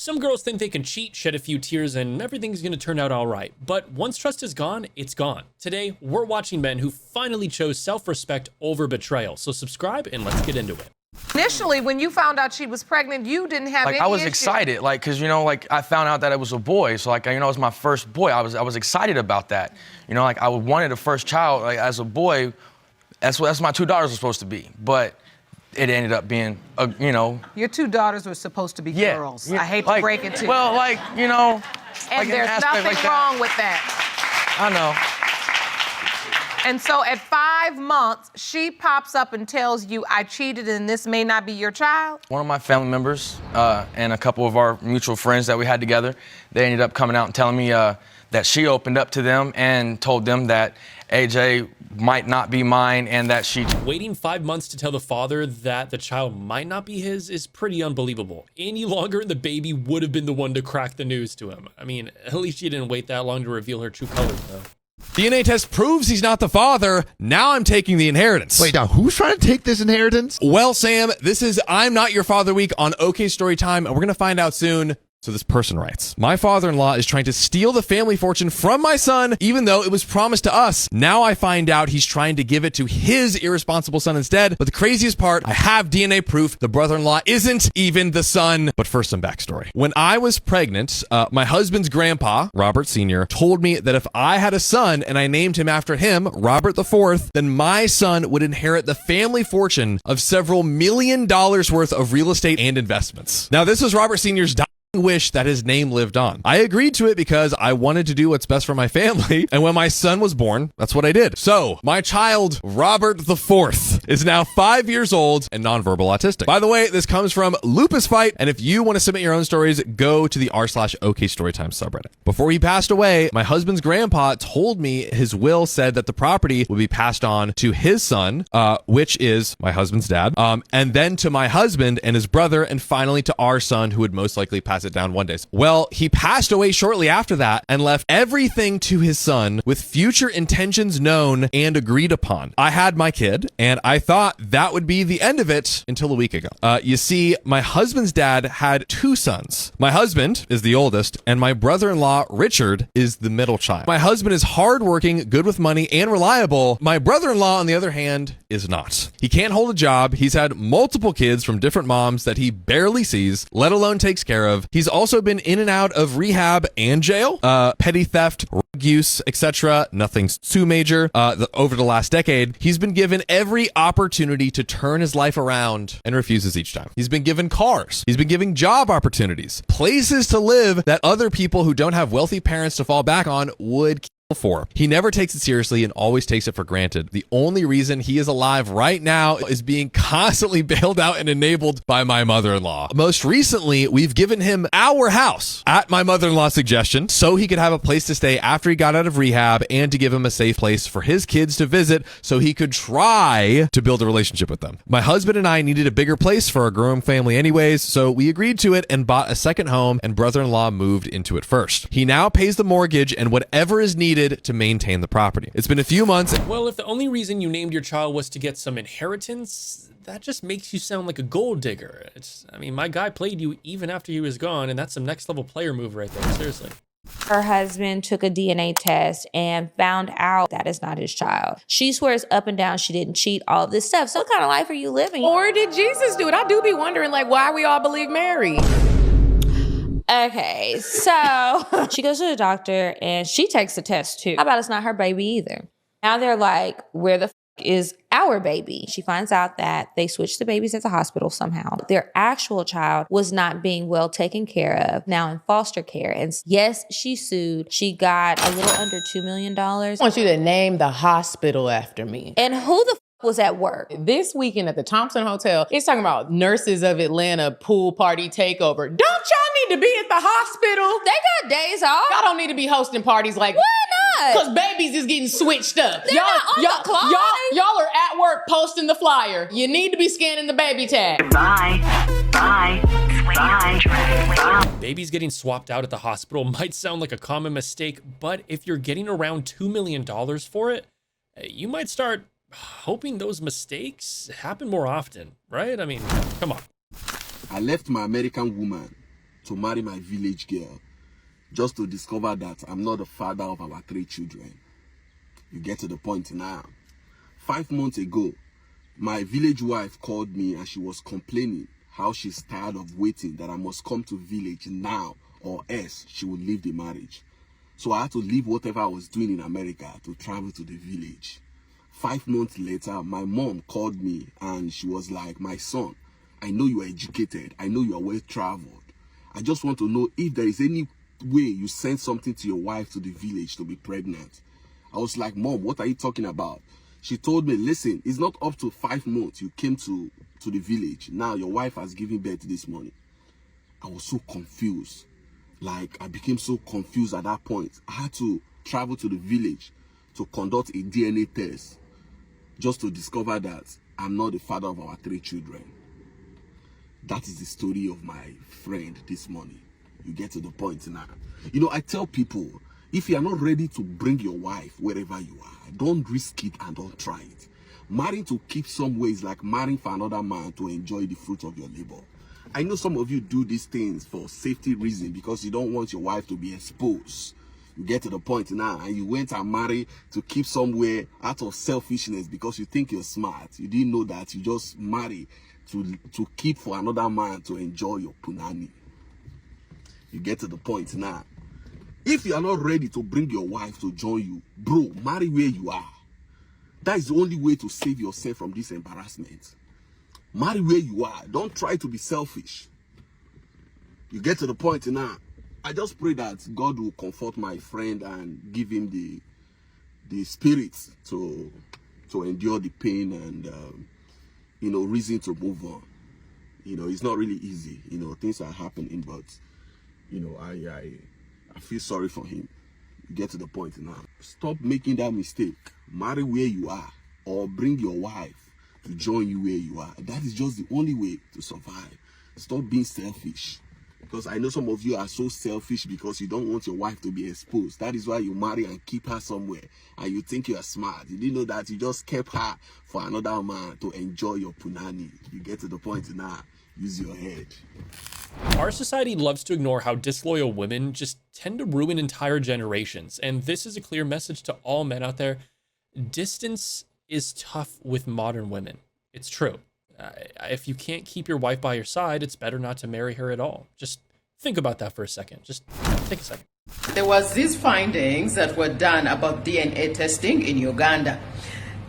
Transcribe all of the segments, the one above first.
Some girls think they can cheat, shed a few tears, and everything's gonna turn out all right. But once trust is gone, it's gone. Today, we're watching men who finally chose self-respect over betrayal. So subscribe and let's get into it. Initially, when you found out she was pregnant, you didn't have any I was issue. excited, cause I found out that it was a boy, so it was my first boy. I was excited about that. I wanted a first child, as a boy. That's my 2 daughters were supposed to be, but it ended up being, Your 2 daughters were supposed to be girls. Yeah, I hate to break it to you. Well, and there's nothing wrong with that. I know. And so at 5 months, she pops up and tells you, I cheated and this may not be your child? One of my family members and a couple of our mutual friends that we had together, they ended up coming out and telling me that she opened up to them and told them that AJ might not be mine and that she... Waiting 5 months to tell the father that the child might not be his is pretty unbelievable. Any longer, the baby would have been the one to crack the news to him. I mean, at least she didn't wait that long to reveal her true colors, though. DNA test proves he's not the father. Now I'm taking the inheritance. Wait, now who's trying to take this inheritance? Well, Sam, this is I'm Not Your Father Week on OK Storytime, and we're going to find out soon. So this person writes, my father-in-law is trying to steal the family fortune from my son, even though it was promised to us. Now I find out he's trying to give it to his irresponsible son instead. But the craziest part, I have DNA proof the brother-in-law isn't even the son. But first, some backstory. When I was pregnant, my husband's grandpa, Robert Sr., told me that if I had a son and I named him after him, Robert IV, then my son would inherit the family fortune of several $1 million worth of real estate and investments. Now, this was Robert Sr.'s wish that his name lived on. I agreed to it because I wanted to do what's best for my family, and when my son was born, that's what I did. So, my child, Robert IV, is now 5 years old and nonverbal autistic. By the way, this comes from Lupus Fight, and if you want to submit your own stories, go to the r/OK Storytime subreddit. Before he passed away, my husband's grandpa told me his will said that the property would be passed on to his son, which is my husband's dad, and then to my husband and his brother, and finally to our son, who would most likely pass it down one day. Well, he passed away shortly after that and left everything to his son with future intentions known and agreed upon. I had my kid and I thought that would be the end of it until a week ago. You see, my husband's dad had 2 sons. My husband is the oldest and my brother-in-law, Richard, is the middle child. My husband is hardworking, good with money, and reliable. My brother-in-law, on the other hand, is not. He can't hold a job. He's had multiple kids from different moms that he barely sees, let alone takes care of. He's also been in and out of rehab and jail, petty theft, drug use, etc. Nothing too major. Over the last decade, he's been given every opportunity to turn his life around and refuses each time. He's been given cars. He's been given job opportunities, places to live that other people who don't have wealthy parents to fall back on would for. He never takes it seriously and always takes it for granted. The only reason he is alive right now is being constantly bailed out and enabled by my mother-in-law. Most recently, we've given him our house at my mother-in-law's suggestion so he could have a place to stay after he got out of rehab and to give him a safe place for his kids to visit so he could try to build a relationship with them. My husband and I needed a bigger place for our growing family anyways, so we agreed to it and bought a second home, and brother-in-law moved into it first. He now pays the mortgage and whatever is needed to maintain the property. It's been a few months. Well, if the only reason you named your child was to get some inheritance, that just makes you sound like a gold digger. I mean, my guy played you even after he was gone, and that's some next level player move right there, seriously. Her husband took a DNA test and found out that is not his child. She swears up and down she didn't cheat, all this stuff. So what kind of life are you living? Or did Jesus do it? I do be wondering, why we all believe Mary. Okay, so she goes to the doctor and she takes the test too. How about it's not her baby either? Now they're like, where the is our baby? She finds out that they switched the babies at the hospital somehow. Their actual child was not being well taken care of, now in foster care. And yes, she sued. She got a little under $2 million. I want you to name the hospital after me. And who the was at work? This weekend at the Thompson Hotel, it's talking about Nurses of Atlanta pool party takeover. Don't y'all need to be at the hospital? They got days off. Y'all don't need to be hosting parties like why not? Because babies is getting switched up. They're not on the clock. Y'all are at work posting the flyer. You need to be scanning the baby tag. Bye. Babies getting swapped out at the hospital might sound like a common mistake, but if you're getting around $2 million for it, you might start hoping those mistakes happen more often, right? I mean, come on. I left my American woman to to marry my village girl just to discover that I'm not the father of our 3 children. You get to the point now. 5 months ago, my village wife called me and she was complaining how she's tired of waiting, that I must come to village now or else she will leave the marriage. So I had to leave whatever I was doing in America to travel to the village. 5 months later, my mom called me and she was like, my son, I know you are educated. I know you are well traveled. I just want to know if there is any way you send something to your wife to the village to be pregnant. I was like, Mom, what are you talking about? She told me, listen, it's not up to 5 months you came to the village. Now your wife has given birth this morning. I was so confused. Like, I became so confused at that point. I had to travel to the village to conduct a DNA test just to discover that I'm not the father of our 3 children. That is the story of my friend this morning. You get to the point now. You know, I tell people, if you are not ready to bring your wife wherever you are, don't risk it and don't try it. Marrying to keep somewhere is like marrying for another man to enjoy the fruit of your labor. I know some of you do these things for safety reasons because you don't want your wife to be exposed. You get to the point now and you went and married to keep somewhere out of selfishness because you think you're smart. You didn't know that you just marry to keep for another man to enjoy your punani. You get to the point now. If you are not ready to bring your wife to join you, bro, marry where you are. That is the only way to save yourself from this embarrassment. Marry where you are. Don't try to be selfish. You get to the point now. I just pray that God will comfort my friend and give him the spirit to endure the pain and you know, reason to move on. You know, it's not really easy. You know, things are happening, but you know, I feel sorry for him. You get to the point now. Stop making that mistake. Marry where you are, or bring your wife to join you where you are. That is just the only way to survive. Stop being selfish. Because I know some of you are so selfish because you don't want your wife to be exposed. That is why you marry and keep her somewhere. And you think you are smart. You didn't know that you just kept her for another man to enjoy your punani. You get to the point now. Use your head. Our society loves to ignore how disloyal women just tend to ruin entire generations. And this is a clear message to all men out there. Distance is tough with modern women. It's true. If you can't keep your wife by your side, it's better not to marry her at all. Just think about that for a second. Just take a second. There was these findings that were done about DNA testing in Uganda.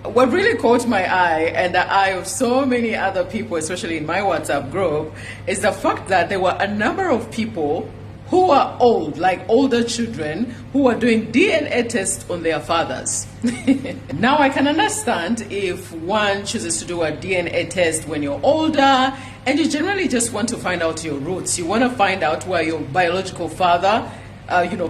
What really caught my eye and the eye of so many other people, especially in my WhatsApp group, is the fact that there were a number of people who are old, like older children, who are doing DNA tests on their fathers. Now I can understand if one chooses to do a DNA test when you're older and you generally just want to find out your roots. You want to find out where your biological father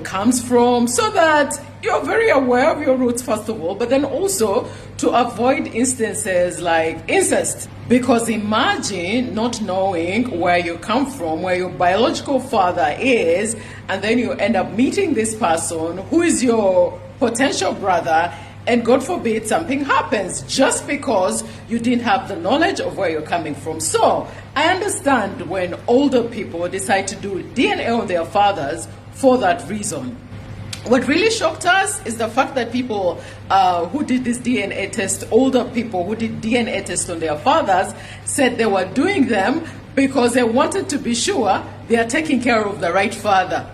comes from, so that you're very aware of your roots, first of all, but then also to avoid instances like incest. Because imagine not knowing where you come from, where your biological father is, and then you end up meeting this person who is your potential brother, and God forbid something happens just because you didn't have the knowledge of where you're coming from. So I understand when older people decide to do DNA on their fathers for that reason. What really shocked us is the fact that people who did this DNA test, older people who did DNA tests on their fathers, said they were doing them because they wanted to be sure they are taking care of the right father.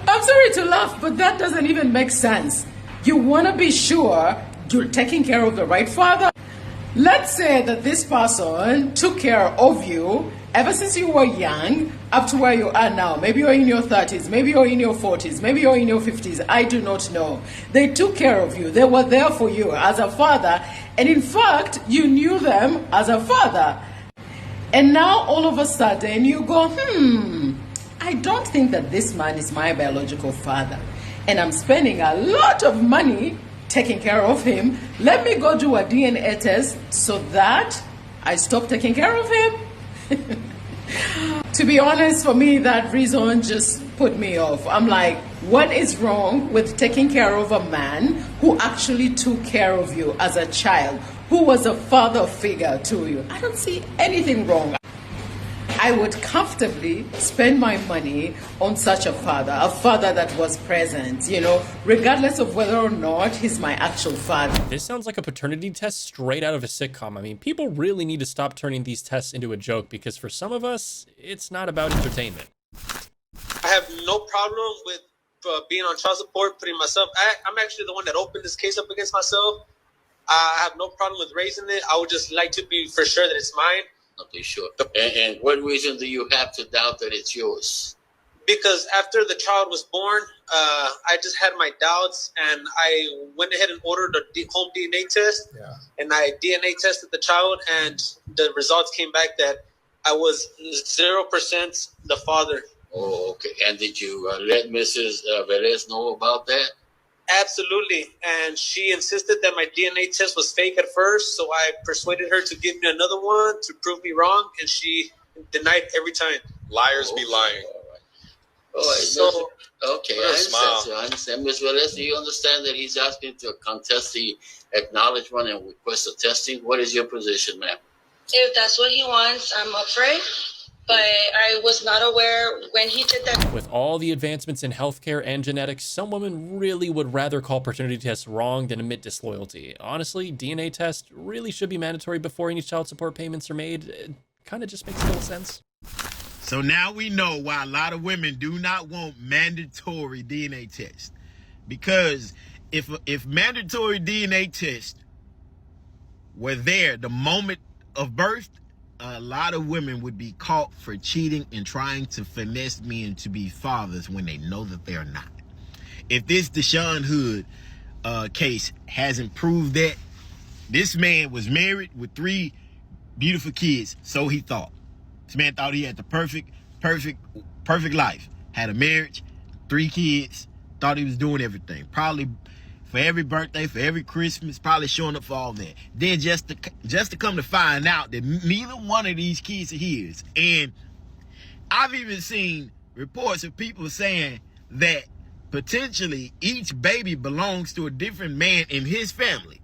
I'm sorry to laugh, but that doesn't even make sense. You want to be sure you're taking care of the right father? Let's say that this person took care of you ever since you were young up to where you are now. Maybe you're in your 30s, maybe you're in your 40s, maybe you're in your 50s. I do not know. They took care of you. They were there for you as a father. And in fact, you knew them as a father. And now all of a sudden you go, I don't think that this man is my biological father. And I'm spending a lot of money taking care of him. Let me go do a DNA test so that I stop taking care of him. To be honest, for me, that reason just put me off. I'm like, what is wrong with taking care of a man who actually took care of you as a child, who was a father figure to you? I don't see anything wrong. I would comfortably spend my money on such a father that was present, regardless of whether or not he's my actual father. This sounds like a paternity test straight out of a sitcom. I mean, people really need to stop turning these tests into a joke, because for some of us, it's not about entertainment. I have no problem with being on child support, putting myself. I'm actually the one that opened this case up against myself. I have no problem with raising it. I would just like to be for sure that it's mine. Okay, sure. And what reason do you have to doubt that it's yours? Because after the child was born, I just had my doubts, and I went ahead and ordered a home DNA test. Yeah. And I DNA tested the child, and the results came back that I was 0% the father. Oh, okay. And did you let Mrs. Velez know about that? Absolutely. And she insisted that my DNA test was fake at first, so I persuaded her to give me another one to prove me wrong, and she denied every time. Liars be lying. Oh, so, okay, I understand. Ms. Velez, do you understand that he's asking to contest the acknowledgement and request of testing? What is your position, ma'am? If that's what he wants, I'm up for it. But I was not aware when he did that. With all the advancements in healthcare and genetics, some women really would rather call paternity tests wrong than admit disloyalty. Honestly, DNA tests really should be mandatory before any child support payments are made. It kind of just makes little sense. So now we know why a lot of women do not want mandatory DNA tests. Because if mandatory DNA tests were there the moment of birth, a lot of women would be caught for cheating and trying to finesse men to be fathers when they know that they're not. If this Deshaun Hood case hasn't proved that, this man was married with 3 beautiful kids, so he thought. This man thought he had the perfect life. Had a marriage, 3 kids, thought he was doing everything. Probably for every birthday, for every Christmas, probably showing up for all that. Then just to come to find out that neither one of these kids are his. And I've even seen reports of people saying that potentially each baby belongs to a different man in his family.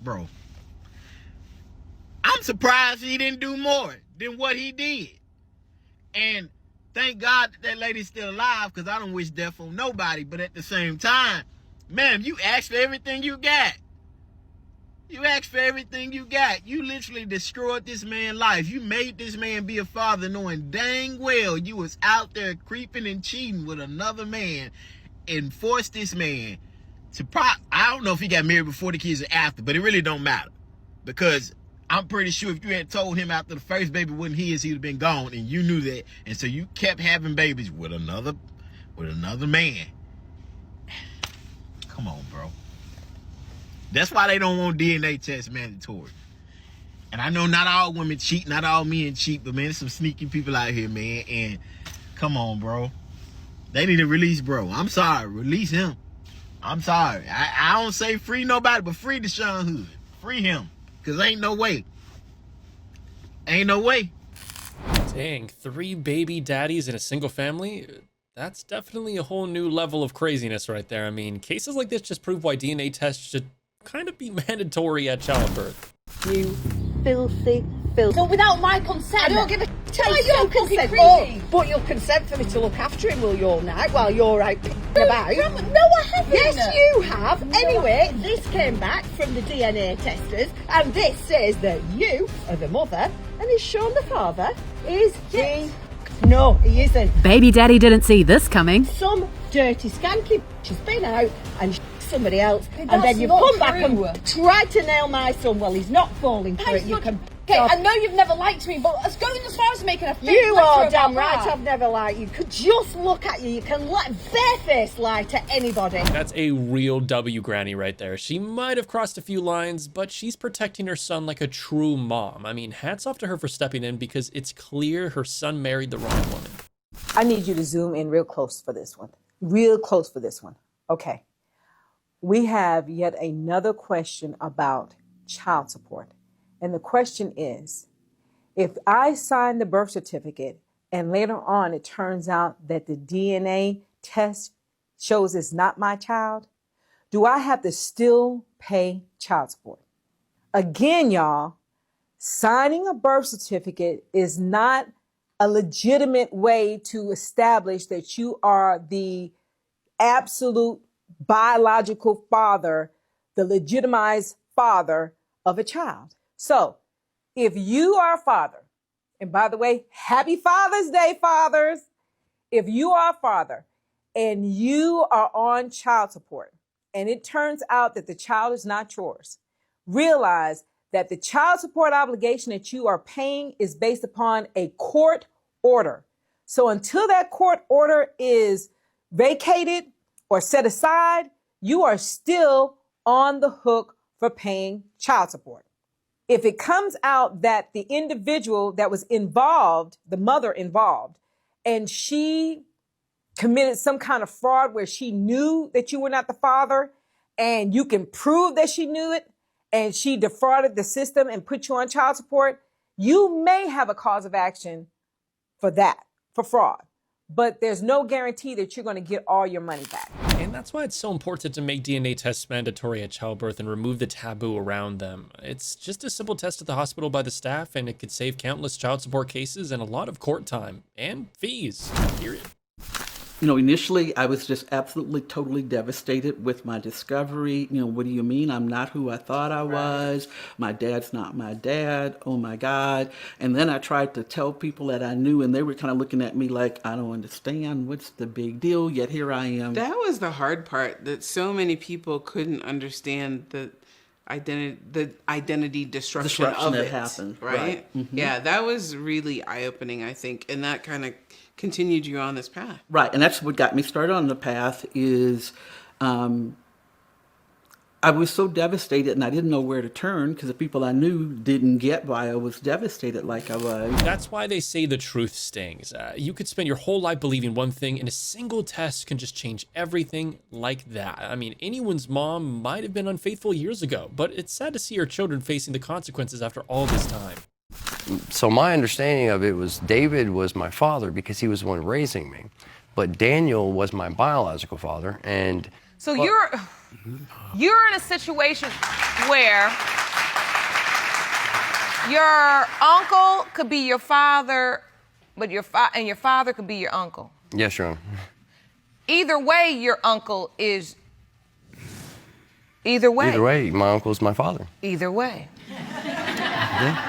Bro, I'm surprised he didn't do more than what he did. And thank God that lady's still alive, because I don't wish death on nobody. But at the same time, ma'am, you asked for everything you got. You asked for everything you got. You literally destroyed this man's life. You made this man be a father knowing dang well you was out there creeping and cheating with another man, and forced this man to I don't know if he got married before the kids or after, but it really don't matter. Because I'm pretty sure if you had told him after the first baby wasn't his, he'd have been gone, and you knew that. And so you kept having babies with another man. Come on, bro. That's why they don't want DNA tests mandatory. And I know not all women cheat, not all men cheat, but man, there's some sneaky people out here, man. And come on, bro. They need to release bro. I'm sorry, release him. I'm sorry. I don't say free nobody, but free Deshaun Hood. Free him. Because ain't no way. Ain't no way. Dang, 3 baby daddies in a single family? That's definitely a whole new level of craziness right there. I mean, cases like this just prove why DNA tests should kind of be mandatory at childbirth. You filthy. So without my consent, I don't give a shit. You'll consent. Oh, but you'll consent for me to look after him, will you, all night while you're out about? No, I haven't. Yes, you have. Anyway, this came back from the DNA testers, and this says that you are the mother, and is Sean the father? Is he? No, he isn't. Baby daddy didn't see this coming. Some dirty skanky has been out and somebody else, and then you've come back and tried to nail my son. Well, he's not falling for it. You can. Okay, I know you've never liked me, but it's going as far as making a fake You are damn right. I've never liked you. Could just look at you. You can barefaced lie to anybody. That's a real W granny right there. She might have crossed a few lines, but she's protecting her son like a true mom. I mean, hats off to her for stepping in, because it's clear her son married the wrong woman. I need you to zoom in real close for this one. Real close for this one. Okay. We have yet another question about child support. And the question is, if I sign the birth certificate and later on it turns out that the DNA test shows it's not my child, do I have to still pay child support? Again, y'all, signing a birth certificate is not a legitimate way to establish that you are the absolute biological father, the legitimized father of a child. So if you are a father, and by the way, happy Father's Day, fathers. If you are a father and you are on child support and it turns out that the child is not yours, realize that the child support obligation that you are paying is based upon a court order. So until that court order is vacated or set aside, you are still on the hook for paying child support. If it comes out that the individual that was involved, the mother involved, and she committed some kind of fraud where she knew that you were not the father, and you can prove that she knew it, and she defrauded the system and put you on child support, you may have a cause of action for that, for fraud. But there's no guarantee that you're going to get all your money back. And that's why it's so important to make DNA tests mandatory at childbirth and remove the taboo around them. It's just a simple test at the hospital by the staff, and it could save countless child support cases and a lot of court time and fees, period. You know, initially I was just absolutely, totally devastated with my discovery. You know, what do you mean? I'm not who I thought I was. My dad's not my dad. Oh my God. And then I tried to tell people that I knew, and they were kind of looking at me like, I don't understand. What's the big deal? Yet here I am. That was the hard part, that so many people couldn't understand the identity destruction of that it. happened. Right? Mm-hmm. Yeah, that was really eye-opening, I think. And that kind of continued you on this path. Right, and that's what got me started on the path is I was so devastated and I didn't know where to turn because the people I knew didn't get why I was devastated like I was. That's why they say the truth stings. You could spend your whole life believing one thing, and a single test can just change everything like that. I mean, anyone's mom might have been unfaithful years ago, but it's sad to see your children facing the consequences after all this time. So my understanding of it was David was my father because he was the one raising me, but Daniel was my biological father. And so you're in a situation where your uncle could be your father, but your father could be your uncle. Yes, Your Honor. Either way, your uncle is. Either way. Either way, my uncle is my father. Either way. Yeah.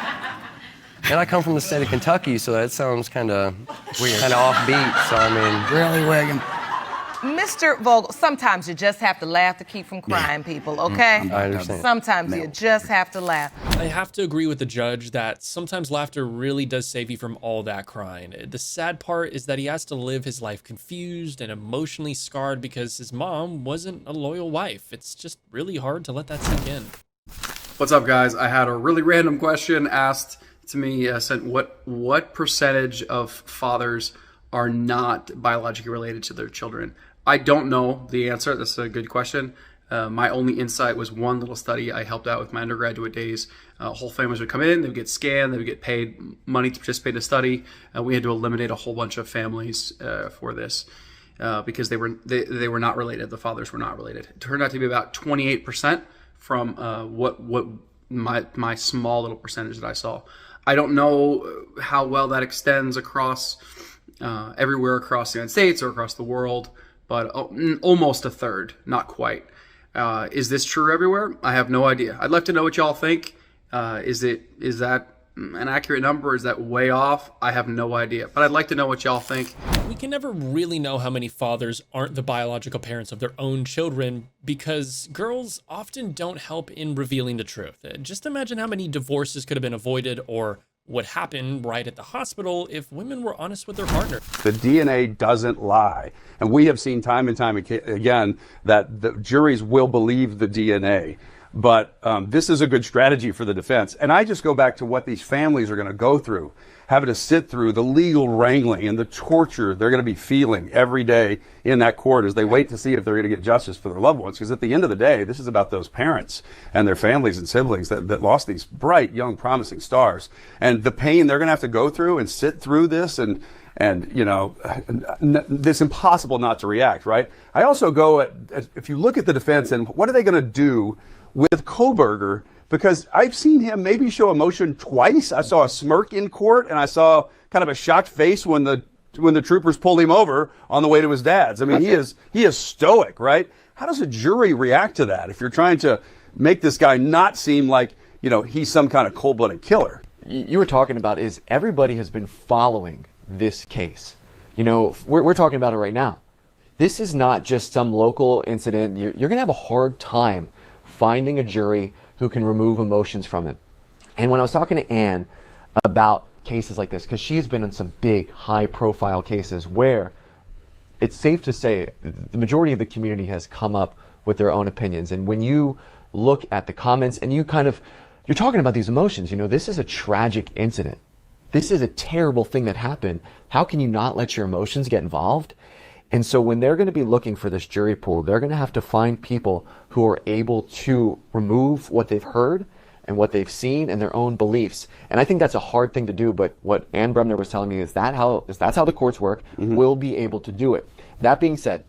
And I come from the state of Kentucky, so that sounds kind of weird, kind of offbeat. So I mean, really, Wagon. Mr. Vogel, sometimes you just have to laugh to keep from crying, people, okay? I understand. Sometimes you just have to laugh. I have to agree with the judge that sometimes laughter really does save you from all that crying. The sad part is that he has to live his life confused and emotionally scarred because his mom wasn't a loyal wife. It's just really hard to let that sink in. What's up, guys? I had a really random question asked to me, sent what percentage of fathers are not biologically related to their children? I don't know the answer. That's a good question. My only insight was one little study I helped out with my undergraduate days. Whole families would come in, they would get scanned, they would get paid money to participate in the study. We had to eliminate a whole bunch of families for this because they were not related. The fathers were not related. It turned out to be about 28% from what my small little percentage that I saw. I don't know how well that extends across everywhere across the United States or across the world, but almost a third, not quite. Is this true everywhere? I have no idea. I'd like to know what y'all think. Is that an accurate number? Is that way off? I have no idea, but I'd like to know what y'all think. We can never really know how many fathers aren't the biological parents of their own children because girls often don't help in revealing the truth. Just imagine how many divorces could have been avoided or what happened right at the hospital if women were honest with their partner. The DNA doesn't lie. And we have seen time and time again that the juries will believe the DNA. But this is a good strategy for the defense. And I just go back to what these families are going to go through, having to sit through the legal wrangling and the torture they're going to be feeling every day in that court as they wait to see if they're going to get justice for their loved ones. Because at the end of the day, this is about those parents and their families and siblings that lost these bright, young, promising stars. And the pain they're going to have to go through and sit through this and you know, it's impossible not to react, right? I also go if you look at the defense and what are they going to do with Koberger, because I've seen him maybe show emotion twice. I saw a smirk in court, and I saw kind of a shocked face when the troopers pulled him over on the way to his dad's. I mean, he is stoic, right? How does a jury react to that if you're trying to make this guy not seem like, you know, he's some kind of cold-blooded killer? You were talking about is everybody has been following this case. You know, we're talking about it right now. This is not just some local incident. You're going to have a hard time finding a jury who can remove emotions from it. And when I was talking to Anne about cases like this, because she's been in some big, high-profile cases where it's safe to say the majority of the community has come up with their own opinions. And when you look at the comments and you're talking about these emotions, you know, this is a tragic incident. This is a terrible thing that happened. How can you not let your emotions get involved? And so when they're going to be looking for this jury pool, they're going to have to find people who are able to remove what they've heard and what they've seen and their own beliefs. And I think that's a hard thing to do, but what Ann Bremner was telling me is that's how the courts work. We'll be able to do it. That being said,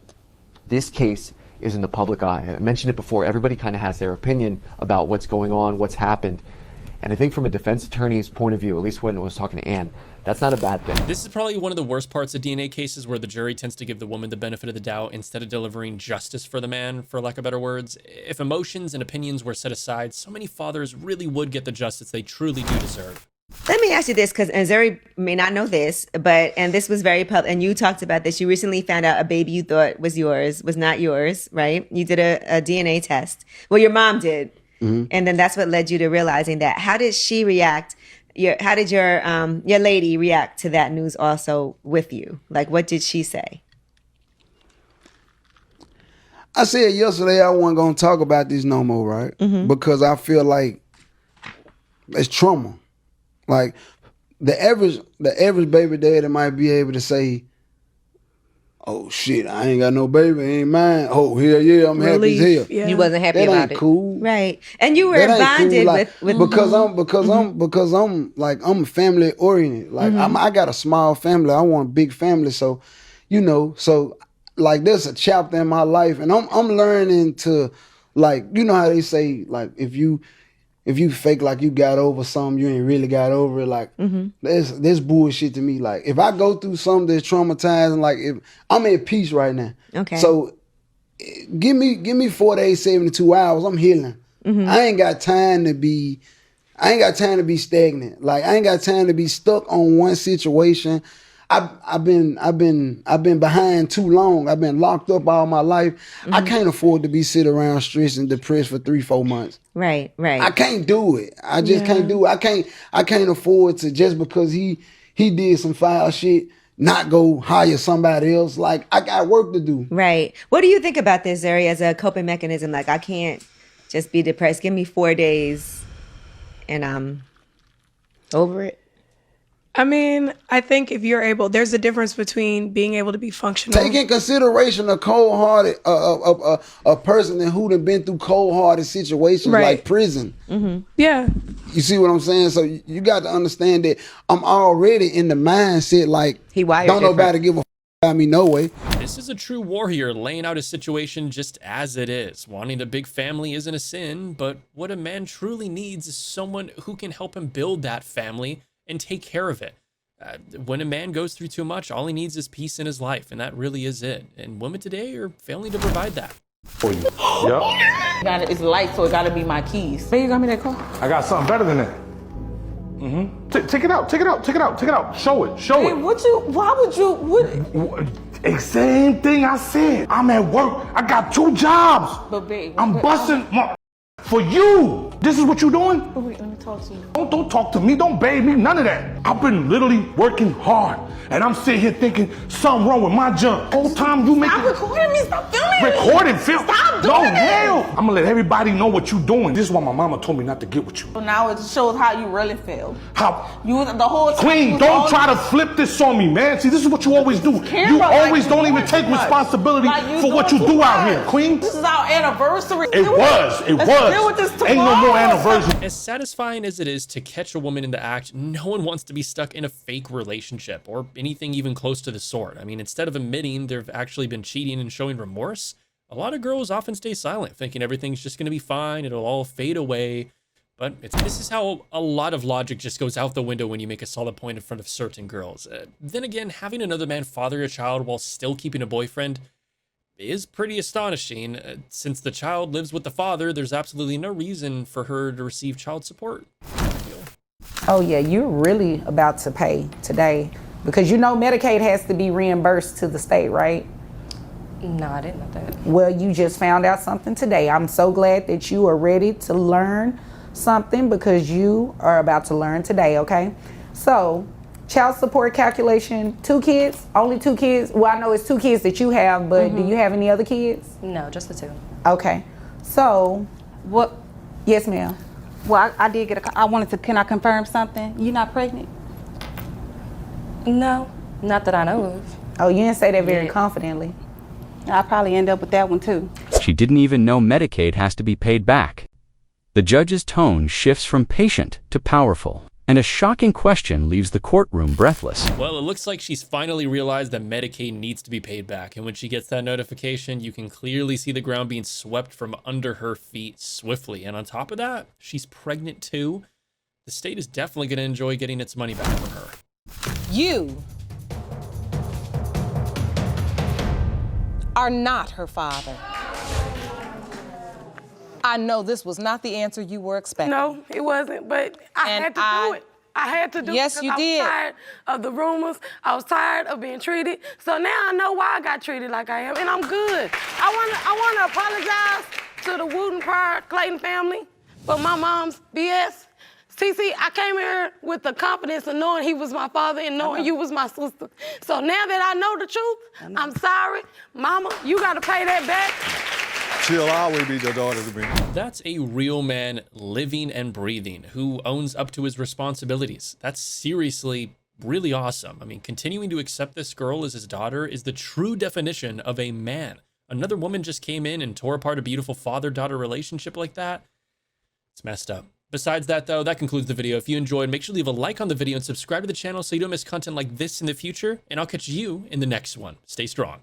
this case is in the public eye. I mentioned it before. Everybody kind of has their opinion about what's going on, what's happened. And I think from a defense attorney's point of view, at least when I was talking to Ann, that's not a bad thing. This is probably one of the worst parts of DNA cases, where the jury tends to give the woman the benefit of the doubt instead of delivering justice for the man, for lack of better words. If emotions and opinions were set aside, so many fathers really would get the justice they truly do deserve. Let me ask you this, because Zuri may not know this, and this was very public, and you talked about this. You recently found out a baby you thought was yours was not yours, right? You did a DNA test. Well, your mom did. And then that's what led you to realizing that. How did she react? How did your lady react to that news also with you? Like, what did she say? I said yesterday I wasn't going to talk about this no more, right? Because I feel like it's trauma. Like, the average baby daddy might be able to say, oh shit, I ain't got no baby, ain't mine. Oh, hell yeah, I'm happy as hell. Yeah. You wasn't happy about it. That ain't cool. Right. And you were bonded cool, like, with because I'm family oriented. Like I got a small family. I want a big family. So, you know, like there's a chapter in my life, and I'm learning to, like, you know how they say, like, if you fake like you got over something, you ain't really got over it. Like, that's bullshit to me. Like, if I go through something that's traumatizing, like, if I'm at peace right now. Okay. So give me 4 days, 72 hours, I'm healing. I ain't got time to be stagnant. Like, I ain't got time to be stuck on one situation. I've been behind too long. I've been locked up all my life. I can't afford to be sitting around stressed and depressed for 3-4 months. Right. I can't do it. I just can't do it. I can't afford to, just because he did some foul shit, not go hire somebody else. Like, I got work to do. Right. What do you think about this, Zuri, as a coping mechanism? Like, I can't just be depressed. Give me 4 days and I'm over it. I mean, I think if you're able, there's a difference between being able to be functional. Take in consideration a cold-hearted, a person who done been through cold-hearted situations like prison. Yeah. You see what I'm saying? So you got to understand that I'm already in the mindset like, don't nobody give a f about me no way. This is a true warrior laying out his situation just as it is. Wanting a big family isn't a sin, but what a man truly needs is someone who can help him build that family and take care of it. When a man goes through too much, all he needs is peace in his life, and that really is it. And women today are failing to provide that. For you. Yep. It's light, so it gotta be my keys. Hey, you got me that car? I got something better than that. Take it out. Show it. Why would you? Same thing I said. I'm at work. I got 2 jobs. But babe, I'm busting for you. This is what you doing? But wait, let me talk to you. Don't talk to me. Don't babe me. None of that. I've been literally working hard. And I'm sitting here thinking something wrong with my junk. Whole time you making... Stop recording me. Stop filming me. Recording, film. Stop doing it. No, hell. I'm going to let everybody know what you're doing. This is why my mama told me not to get with you. So now it shows how you really feel. How? You, the whole time... Queen, don't try to flip this on me, man. See, this is what you always do. You always don't even take responsibility for what you do out here, Queen. This is our anniversary. It was. Let's deal with this tomorrow. Ain't no more anniversary. As satisfying as it is to catch a woman in the act, no one wants to be stuck in a fake relationship or anything even close to the sort. I mean, instead of admitting they've actually been cheating and showing remorse, a lot of girls often stay silent, thinking everything's just going to be fine, it'll all fade away. But this is how a lot of logic just goes out the window when you make a solid point in front of certain girls. Then again, having another man father your child while still keeping a boyfriend is pretty astonishing. Since the child lives with the father, there's absolutely no reason for her to receive child support. Oh yeah, you're really about to pay today because you know Medicaid has to be reimbursed to the state, right? No, I didn't know that. Well, you just found out something today. I'm so glad that you are ready to learn something because you are about to learn today, okay? So, child support calculation, 2 kids, only 2 kids. Well, I know it's 2 kids that you have, but do you have any other kids? No, just the 2. Okay. So, what? Yes, ma'am. Well, I did get I wanted to, can I confirm something? You're not pregnant? No, not that I know of. Oh, you didn't say that very confidently. I'll probably end up with that one too. She didn't even know Medicaid has to be paid back. The judge's tone shifts from patient to powerful, and a shocking question leaves the courtroom breathless. Well, it looks like she's finally realized that Medicaid needs to be paid back, and when she gets that notification, you can clearly see the ground being swept from under her feet swiftly. And on top of that, she's pregnant too. The state is definitely going to enjoy getting its money back from her. You are not her father. I know this was not the answer you were expecting. No, it wasn't, but I had to do it. I had to do it. Yes, you did. I was tired of the rumors. I was tired of being treated. So now I know why I got treated like I am, and I'm good. I want to apologize to the Wooten Pryor Clayton family for my mom's BS. Cece, I came here with the confidence of knowing he was my father and knowing you was my sister. So now that I know the truth, I'm sorry. Mama, you got to pay that back. She'll always be the daughter to me. That's a real man living and breathing who owns up to his responsibilities. That's seriously really awesome. I mean, continuing to accept this girl as his daughter is the true definition of a man. Another woman just came in and tore apart a beautiful father-daughter relationship like that. It's messed up. Besides that, though, that concludes the video. If you enjoyed, make sure to leave a like on the video and subscribe to the channel so you don't miss content like this in the future. And I'll catch you in the next one. Stay strong.